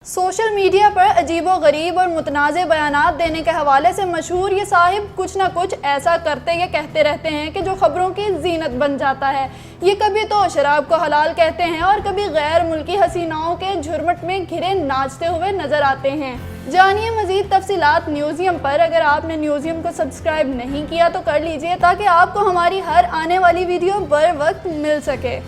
Social media पर अजीबो-गरीब और मुतनाज़े बयानात देने के हवाले से मशहूर ये साहिब कुछ ना कुछ ऐसा करते या कहते रहते हैं कि जो ख़बरों की ज़ीनत बन जाता है। ये कभी तो शराब को हलाल कहते हैं और कभी गैर मुल्की हसीनाओं के झुरमुट में घिरे नाचते हुए नज़र आते हैं। जानिए मज़ीद तफसीलात न्यूज़ियम पर। अगर आपने न्यूज़ियम को सब्सक्राइब नहीं किया तो कर लीजिए ताकि आपको हमारी हर आने वाली वीडियो बर वक्त मिल सके।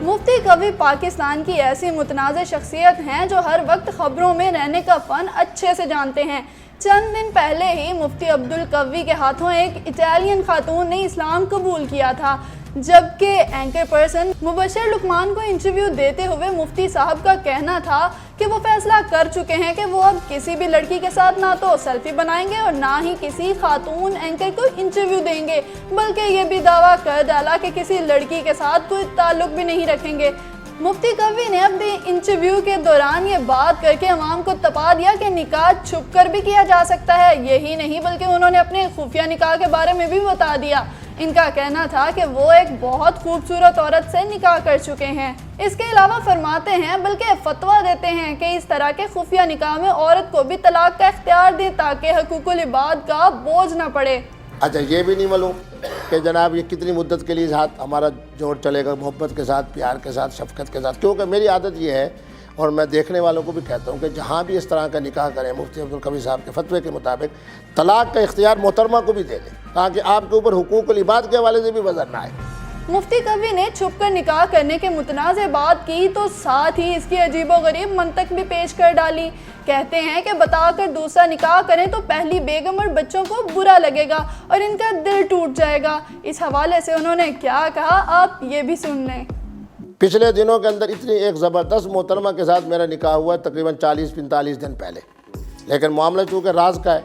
मुफ्ती कवी पाकिस्तान की ऐसी मुतनाज़ शख्सियत हैं जो हर वक्त ख़बरों में रहने का फ़न अच्छे से जानते हैं। चंद दिन पहले ही मुफ्ती अब्दुल कवी के हाथों एक इटालियन खातून ने इस्लाम कबूल किया था, जबकि एंकर पर्सन मुबशर लुकमान को इंटरव्यू देते हुए मुफ्ती साहब का कहना था कि वो फैसला कर चुके हैं कि वो अब किसी भी लड़की के साथ ना तो सेल्फी बनाएंगे और ना ही किसी खातून एंकर को इंटरव्यू देंगे, बल्कि ये भी दावा कर डाला कि किसी लड़की के साथ कोई ताल्लुक भी नहीं रखेंगे। मुफ्ती कवी ने अपने इंटरव्यू के दौरान ये बात करके अवाम को तपा दिया कि निकाह छुप कर भी किया जा सकता है। यही नहीं बल्कि उन्होंने अपने खुफिया निकाह के बारे में भी बता दिया। इनका कहना था कि वो एक बहुत खूबसूरत औरत से निकाह कर चुके हैं। इसके अलावा फरमाते हैं बल्कि फतवा देते हैं कि इस तरह के खुफिया निकाह में औरत को भी तलाक का इख्तियार दे ताकि हकूकुल इबाद का बोझ न पड़े। अच्छा, ये भी नहीं मालूम कि जनाब ये कितनी मुद्दत के लिए साथ हमारा जोड़ चलेगा, मोहब्बत के साथ, प्यार के साथ, शफकत के साथ। क्योंकि मेरी आदत ये है और मैं देखने वालों को भी कहता हूँ कि जहाँ भी इस तरह का निकाह करें मुफ्ती अब्दुल कवी साहब के फतवे के मुताबिक तलाक का इख्तियार मोहतरमा को भी दे दें ताकि आपके ऊपर हुकूकुल इबाद के हवाले से भी वज़न ना आए। मुफ्ती कवी ने छुपकर निकाह करने के मुतनाज़े बात की तो साथ ही इसकी अजीबो-गरीब मंतक भी पेश कर डाली। कहते हैं कि बताकर दूसरा निकाह करें तो पहली बेगम और बच्चों को बुरा लगेगा और इनका दिल टूट जाएगा। इस हवाले से उन्होंने क्या कहा, आप ये भी सुन लें। पिछले दिनों के अंदर इतनी एक ज़बरदस्त मोहतरमा के साथ मेरा निकाह हुआ तकरीबन 40-45 दिन पहले, लेकिन मामला चूँकि राज का है,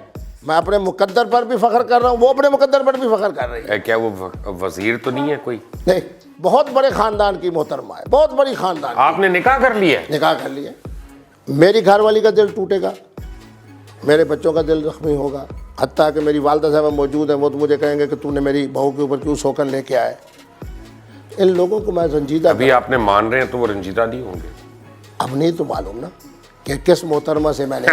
मैं अपने मुकद्दर पर भी फ़ख्र कर रहा हूँ, वो अपने मुकद्दर पर भी फ़ख्र कर रही है। क्या वो वज़ीर तो नहीं है कोई? नहीं, बहुत बड़े ख़ानदान की मोहतरमा है, बहुत बड़ी ख़ानदान। आपने निकाह कर लिया? निकाह कर लिया। मेरी घरवाली का दिल टूटेगा, मेरे बच्चों का दिल ज़ख्मी होगा, हत्ता कि मेरी वालदा साहब मौजूद हैं, वो तो मुझे कहेंगे कि तूने मेरी बहू के ऊपर क्यों शोकन लेके आए। इन लोगों को मैं रंजीदा, अभी आपने मान रहे हैं तो वो रंजीदा नहीं होंगे? अब नहीं तो मालूम ना कि किस मोहतरमा से मैंने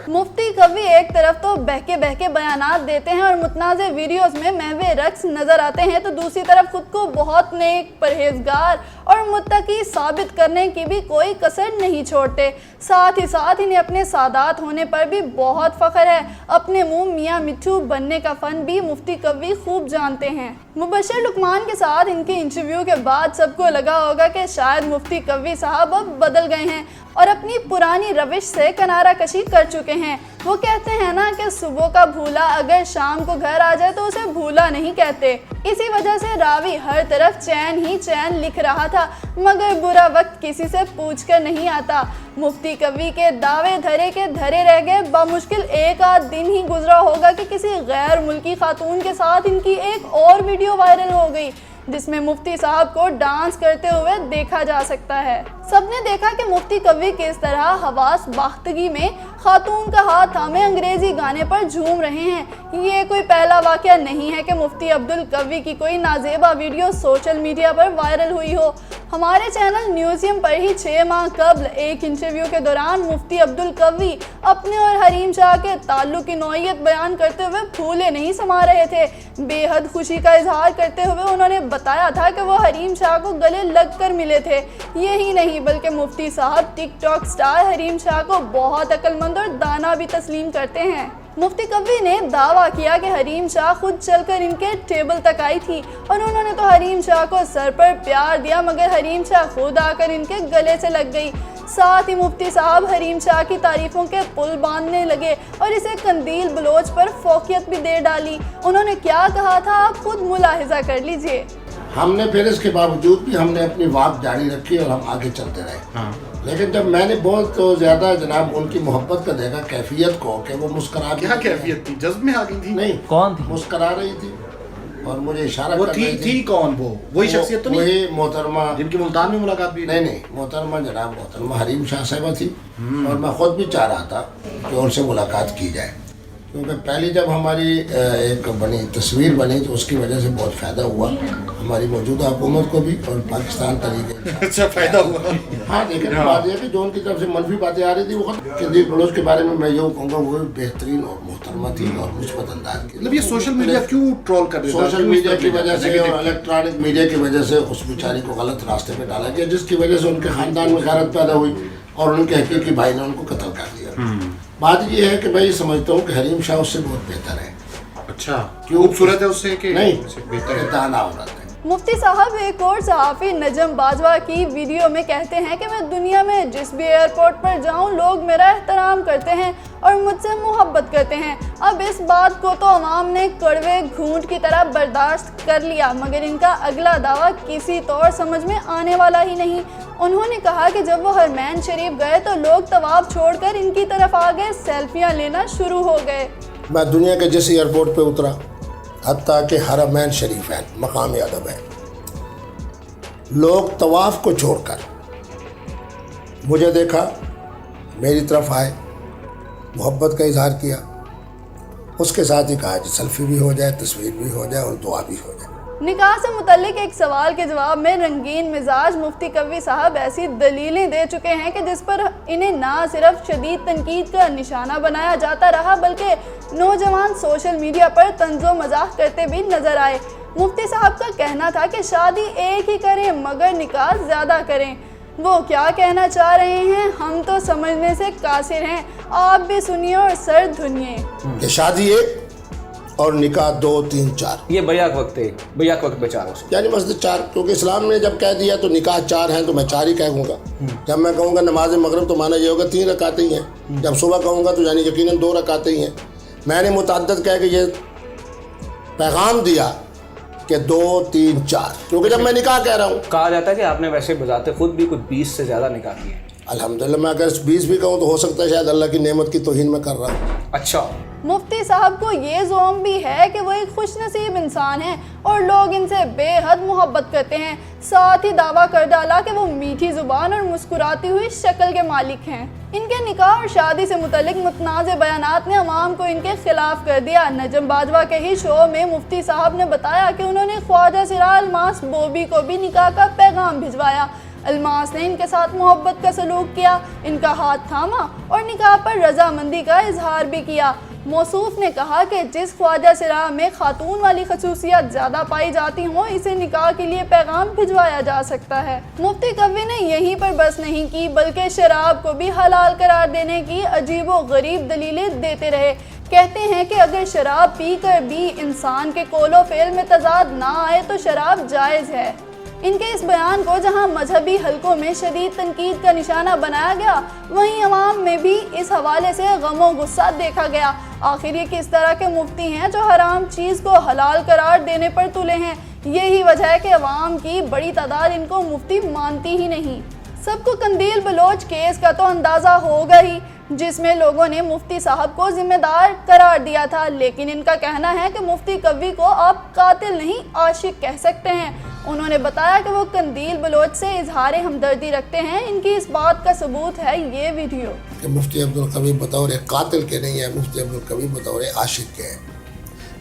मुफ्ती कवी एक तरफ तो बहके बहके बयानात देते हैं और मुतनाज़े वीडियोस में महवे रक्स नजर आते हैं, तो दूसरी तरफ खुद को बहुत नेक, परहेजगार और मुत्तकी साबित करने की भी कोई कसर नहीं छोड़ते। साथ ही साथ इन्हें अपने सादात होने पर भी बहुत फख्र है। अपने मुंह मियाँ मिट्ठू बनने का फ़न भी मुफ्ती कवी खूब जानते हैं। मुबशर लुकमान के साथ इनके इंटरव्यू के बाद सबको लगा होगा कि शायद मुफ्ती कवी साहब अब बदल गए हैं और अपनी पुरानी रविश से किनारा कशी कर चुके हैं। वो कहते हैं ना कि सुबह का भूला अगर शाम को घर आ जाए तो उसे भूला नहीं कहते। इसी वजह से रावी हर तरफ चैन ही चैन लिख रहा था, मगर बुरा वक्त किसी से पूछ कर नहीं आता। मुफ्ती कवी के दावे धरे के धरे रह गए। बामुश्किल एक आध दिन ही गुजरा होगा कि किसी गैर मुल्की खातून के साथ इनकी एक और वीडियो वायरल हो गई जिसमें मुफ्ती साहब को डांस करते हुए देखा जा सकता है। सबने देखा कि मुफ्ती कवी किस तरह हवास बाख्तगी में खातून का हाथ थामे अंग्रेजी गाने पर झूम रहे हैं। ये कोई पहला वाक़या नहीं है कि मुफ्ती अब्दुल कवी की कोई नाजेबा वीडियो सोशल मीडिया पर वायरल हुई हो। हमारे चैनल न्यूज़ियम पर ही 6 माह कबल एक इंटरव्यू के दौरान मुफ्ती अब्दुल कवी अपने और हरीम शाह के ताल्लुक की नौइयत बयान करते हुए फूले नहीं समा रहे थे। बेहद खुशी का इजहार करते हुए उन्होंने बताया था कि वो हरीम शाह को गले लग कर मिले थे। यही नहीं बल्कि मुफ्ती साहब टिकटॉक स्टार हरीम शाह को बहुत अक्लमंद और दाना भी तस्लीम करते हैं। मुफ्ती कवी ने दावा किया कि हरीम शाह खुद चलकर इनके टेबल तक आई थी और उन्होंने तो हरीम शाह को सर पर प्यार दिया, मगर हरीम शाह खुद आकर इनके गले से लग गई। साथ ही मुफ्ती साहब हरीम शाह की तारीफों के पुल बांधने लगे और इसे कंदील बलोच पर फोकियत भी दे डाली। उन्होंने क्या कहा था आप खुद मुलाहिजा कर लीजिए। हमने फिर इसके बावजूद भी हमने अपनी बात जारी रखी और हम आगे चलते रहे। लेकिन जब मैंने बहुत तो ज़्यादा जनाब उनकी मोहब्बत का देखा, कैफियत को कि वो मुस्करा, क्या कैफियत थी? जज्ब में आ गई थी? नहीं, कौन थी? मुस्करा रही थी और मुझे इशारा वो कर रही थी कौन? वो वही शख्सियत तो नहीं? वही मोहतरमा जिनकी मुल्तान में मुलाकात भी? नहीं, मोहतरमा जनाब मोहतरमा हरीम शाह साहिबा थी और मैं खुद भी चाह रहा था कि उनसे मुलाकात की जाए। क्योंकि पहली जब हमारी एक बनी तस्वीर बनी तो उसकी वजह से बहुत फ़ायदा हुआ हमारी मौजूदा हुकूमत को भी और पाकिस्तान तरीके। अच्छा फायदा हुआ। हाँ लेकिन बात यह कि जो उनकी तरफ से मनफी बातें आ रही थी वो किंदी पड़ोस के बारे में मैं यूँ कहूँगा वो बेहतरीन और मोहतरमा थी और मुस्बत अंदाज की। मतलब ये सोशल मीडिया क्यों ट्रोल कर रही है? सोशल मीडिया की वजह से और इलेक्ट्रॉनिक मीडिया की वजह से उस बेचारी को गलत रास्ते पे डाला गया जिसकी वजह से उनके ख़ानदान में गैरत पैदा हुई और उनके हकीकी भाई ने उनको कत्ल कर दिया। बात ये है कि मैं ये समझता हूँ कि हरीम शाह उससे बहुत बेहतर है। अच्छा खूबसूरत है उससे कि नहीं बेहतर है? दाना औरत है। मुफ्ती साहब एक और सहाफ़ी नजम बाजवा की वीडियो में कहते हैं कि मैं दुनिया में जिस भी एयरपोर्ट पर जाऊं लोग मेरा एहतराम करते हैं और मुझसे मोहब्बत करते हैं। अब इस बात को तो अवाम ने कड़वे घूंट की तरह बर्दाश्त कर लिया मगर इनका अगला दावा किसी तौर समझ में आने वाला ही नहीं। उन्होंने कहा कि जब वो हरमैन शरीफ गए तो लोग तवाफ छोड़कर इनकी तरफ आ गए, सेल्फियाँ लेना शुरू हो गए। मैं दुनिया के जिस एयरपोर्ट पे उतरा हत्ता कि हरमैन शरीफ है मकाम अदब है, लोग तवाफ़ को छोड़कर मुझे देखा, मेरी तरफ आए, मोहब्बत का इजहार किया, उसके साथ ही कहा कि सेल्फी भी हो जाए, तस्वीर भी हो जाए और दुआ भी हो जाए। निकाह से मुतल्लिक एक सवाल के जवाब में रंगीन मिजाज मुफ्ती कवी साहब ऐसी दलीलें दे चुके हैं कि जिस पर इन्हें ना सिर्फ शदीद तनकीद का निशाना बनाया जाता रहा बल्कि नौजवान सोशल मीडिया पर तंज़ो मजाक करते भी नजर आए। मुफ्ती साहब का कहना था कि शादी एक ही करें मगर निकाह ज़्यादा करें। वो क्या कहना चाह रहे हैं हम तो समझने से कासिर हैं, आप भी सुनिए और सर धुनिए। कि शादी एक और निकाह 2 3 4 ये बैक वक्त है, बैक वक्त पे 4 हो सकता यानी मस्जिद 4, क्योंकि इस्लाम ने जब कह दिया तो निकाह 4 हैं तो मैं 4 ही कहूँगा। जब मैं कहूँगा नमाज मगरिब तो माना ये होगा 3 रकातें ही हैं, जब सुबह कहूँगा तो यानी यकीनन 2 रकातें ही हैं। मैंने मुतअद्दिद कह के ये पैगाम दिया कि 2 3 4, क्योंकि जब मैं निकाह कह रहा हूँ कहा जाता है कि आपने वैसे बजाते खुद भी कुछ 20 से ज़्यादा निकाह किए हैं। अल्हम्दुलिल्लाह मैं अगर 20 भी कहूँ तो हो सकता है शायद अल्लाह की नेमत की तौहीन में कर रहा हूँ। अच्छा मुफ्ती साहब को ये ज़ोम भी है कि वो एक खुशनसीब इंसान हैं और लोग इनसे बेहद मोहब्बत करते हैं। साथ ही दावा कर डाला कि वो मीठी ज़ुबान और मुस्कुराती हुई शक्ल के मालिक हैं। इनके निकाह और शादी से मुतल्लिक मुतनाज़ बयानात ने अवाम को इनके खिलाफ कर दिया। नजम बाजवा के ही शो में मुफ्ती साहब ने बताया कि उन्होंने ख्वाजा सिराज अल्मास बोबी को भी निकाह का पैगाम भिजवाया। अल्मास ने इनके साथ मोहब्बत का सलूक किया, इनका हाथ थामा और निकाह पर रजामंदी का इजहार भी किया। मौसूफ ने कहा कि जिस ख्वाजा सिरा में खातून वाली खसूसियात ज़्यादा पाई जाती हों इसे निकाह के लिए पैगाम भिजवाया जा सकता है। मुफ्ती कवी ने यहीं पर बस नहीं की बल्कि शराब को भी हलाल करार देने की अजीबो गरीब दलीलें देते रहे। कहते हैं कि अगर शराब पी कर भी इंसान के कोलो फेल में तजाद ना आए तो शराब जायज़ है। इनके इस बयान को जहां मजहबी हलकों में शदीद तनकीद का निशाना बनाया गया वहीं अवाम में भी इस हवाले से गमो गुस्सा देखा गया। आखिर ये किस तरह के मुफ्ती हैं जो हराम चीज़ को हलाल करार देने पर तुले हैं। यही वजह है कि अवाम की बड़ी तादाद इनको मुफ्ती मानती ही नहीं। सबको कंदील बलोच केस का तो अंदाज़ा होगा ही जिसमें लोगों ने मुफ्ती साहब को जिम्मेदार करार दिया था, लेकिन इनका कहना है कि मुफ्ती कवी को आप कातिल नहीं आशिक कह सकते हैं। उन्होंने बताया कि वो कंदील बलोच से इजहार हमदर्दी रखते हैं। इनकी इस बात का सबूत है ये वीडियो कि मुफ्ती अब्दुल कवी बतौर कातिल के नहीं है, मुफ्ती अब्दुल कवी बतौर आशिक के हैं।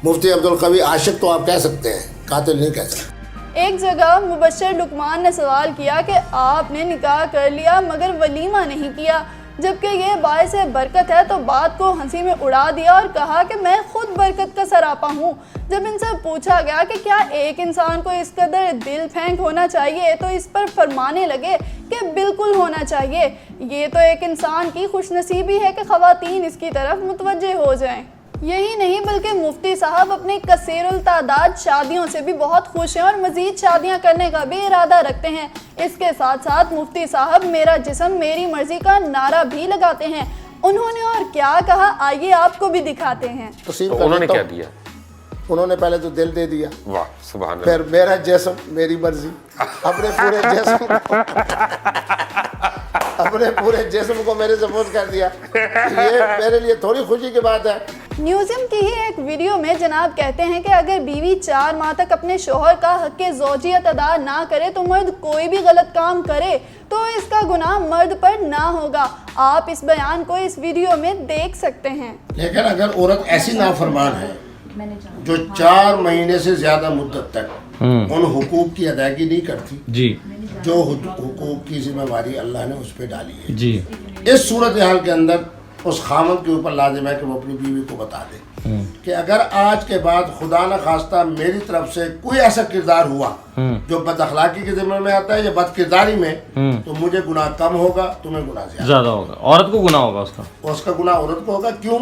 मुफ्ती अब्दुल कवी आशिक तो आप कह सकते हैं, कातिल नहीं कह सकते। एक जगह मुबश्शिर लुकमान ने सवाल किया कि आपने निकाह कर लिया मगर वलीमा नहीं किया, जबकि ये बायस बरकत है, तो बात को हंसी में उड़ा दिया और कहा कि मैं खुद बरकत का सरापा हूँ। जब इनसे पूछा गया कि क्या एक इंसान को इस कदर दिल फेंक होना चाहिए तो इस पर फरमाने लगे कि बिल्कुल होना चाहिए। ये तो एक इंसान की खुशनसीबी है कि ख़वातीन इसकी तरफ मुतवज्जे हो जाएं। यही नहीं बल्कि मुफ्ती साहब अपनी कसीरुल तादाद शादियों से भी बहुत खुश हैं और मज़ीद शादियां करने का भी इरादा रखते हैं। इसके साथ साथ मुफ्ती साहब मेरा जिस्म मेरी मर्जी का नारा भी लगाते हैं। उन्होंने और क्या कहा आइए आपको भी दिखाते हैं। तो उन्होंने क्या दिया? उन्होंने पहले तो दिल दे दिया, वाह सुभान अल्लाह। फिर मेरा जिस्म मेरी मर्जी, अपने पूरे जिस्म को मेरे सपोर्ट कर दिया। ये मेरे लिए थोड़ी खुशी की बात है। न्यूज़म की ही एक वीडियो में जनाब कहते हैं कि अगर बीवी 4 माह तक अपने शोहर का हक़ ज़ौजियत अदा ना करे तो मर्द कोई भी गलत काम करे तो इसका गुनाह मर्द पर ना होगा। आप इस बयान को इस वीडियो में देख सकते हैं। लेकिन अगर औरत ऐसी नाफरमान है जो 4 महीने से ज़्यादा मुद्दत तक उन हुकूक की अदायगी नहीं करती जी, जो हुकूक की जिम्मेवारी अल्लाह ने उस पर डाली है, जी, इस सूरत हाल के अंदर उस खामद के ऊपर लाजिम है कि वो अपनी बीवी को बता दे कि अगर आज के बाद खुदा न खास्ता मेरी तरफ से कोई ऐसा किरदार हुआ जो बद अखलाकी के ज़िम्मे में आता है या बद किरदारी में, तो मुझे गुनाह कम होगा, तुम्हें गुनाह ज्यादा होगा। औरत को गुनाह होगा उसका गुनाह औरत को होगा। क्यों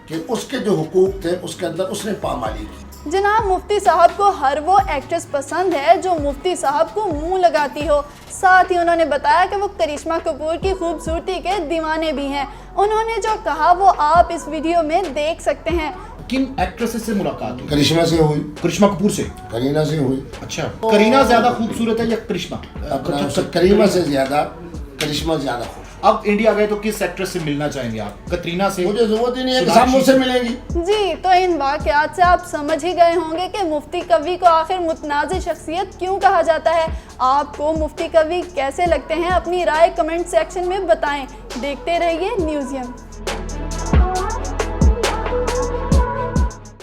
कि उसके जो हुकूक थे उसके अंदर उसने पामाली की। जनाब मुफ्ती साहब को हर वो एक्ट्रेस पसंद है जो मुफ्ती साहब को मुंह लगाती हो। साथ ही उन्होंने बताया कि वो करिश्मा कपूर की खूबसूरती के दीवाने भी हैं। उन्होंने जो कहा वो आप इस वीडियो में देख सकते हैं। किन एक्ट्रेसेस से मुलाकात हुई? करिश्मा से हुई, करिश्मा कपूर से। करीना से हुई। अच्छा, करीना ज्यादा खूबसूरत है या करिश्मा? करीमा से ज़्यादा करिश्मा ज़्यादा खूबसूरत। अब इंडिया गए तो किस एक्ट्रेस से मिलना चाहेंगे आप? कतरीना से? मुझे जरूरत ही नहीं है कि सब मुझसे मिलेंगी। जी, तो इन वाक़यात से आप समझ ही गए होंगे कि मुफ्ती कवी को आखिर मुतनाज़ शख्सियत क्यों कहा जाता है। आपको मुफ्ती कवी कैसे लगते हैं? अपनी राय कमेंट सेक्शन में बताएं। देखते रहिए न्यूज़ियम।